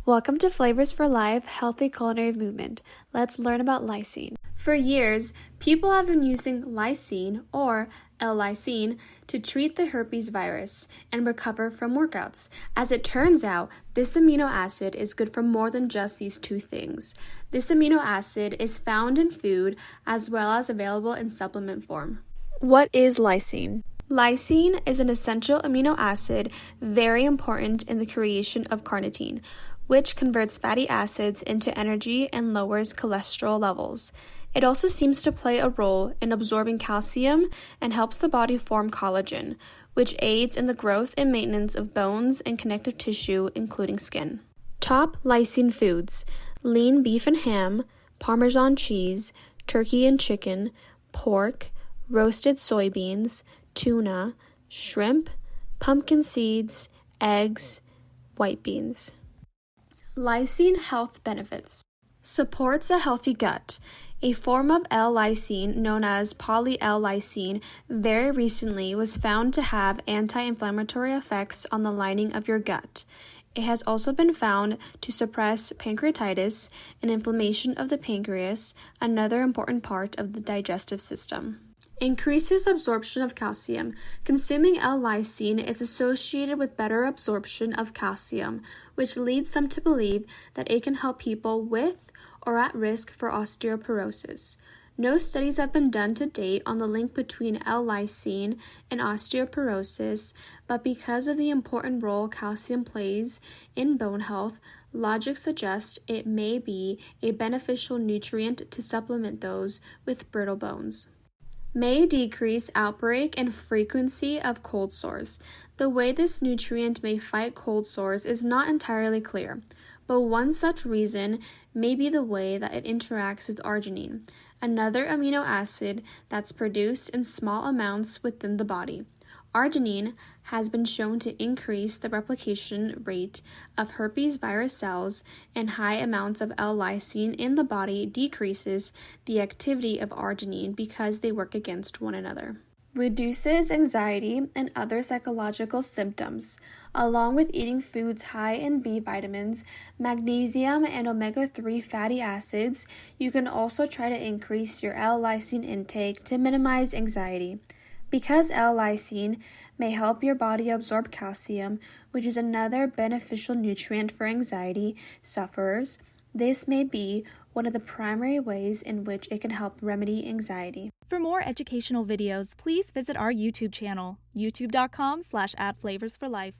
Welcome to Flavors for Life Healthy Culinary Movement. Let's learn about lysine. For years, people have been using lysine or L-lysine to treat the herpes virus and recover from workouts. As it turns out, this amino acid is good for more than just these two things. This amino acid is found in food as well as available in supplement form. What is lysine? Lysine is an essential amino acid very important in the creation of carnitine, which converts fatty acids into energy and lowers cholesterol levels. It also seems to play a role in absorbing calcium and helps the body form collagen, which aids in the growth and maintenance of bones and connective tissue, including skin. Top lysine foods: lean beef and ham, Parmesan cheese, turkey and chicken, pork, roasted soybeans, tuna, shrimp, pumpkin seeds, eggs, white beans. Lysine health benefits. Supports a healthy gut. A form of L-lysine known as poly-L-lysine very recently was found to have anti-inflammatory effects on the lining of your gut. It has also been found to suppress pancreatitis and inflammation of the pancreas, another important part of the digestive system. Increases absorption of calcium. Consuming L-lysine is associated with better absorption of calcium, which leads some to believe that it can help people with or at risk for osteoporosis. No studies have been done to date on the link between L-lysine and osteoporosis, but because of the important role calcium plays in bone health, logic suggests it may be a beneficial nutrient to supplement those with brittle bones. May decrease outbreak and frequency of cold sores. The way this nutrient may fight cold sores is not entirely clear, but one such reason may be the way that it interacts with arginine, another amino acid that's produced in small amounts within the body. Arginine has been shown to increase the replication rate of herpes virus cells, and high amounts of L-lysine in the body decreases the activity of arginine because they work against one another. Reduces anxiety and other psychological symptoms. Along with eating foods high in B vitamins, magnesium, and omega-3 fatty acids, you can also try to increase your L-lysine intake to minimize anxiety. Because L-lysine may help your body absorb calcium, which is another beneficial nutrient for anxiety sufferers, this may be one of the primary ways in which it can help remedy anxiety. For more educational videos, please visit our YouTube channel, youtube.com/@flavorsforlife.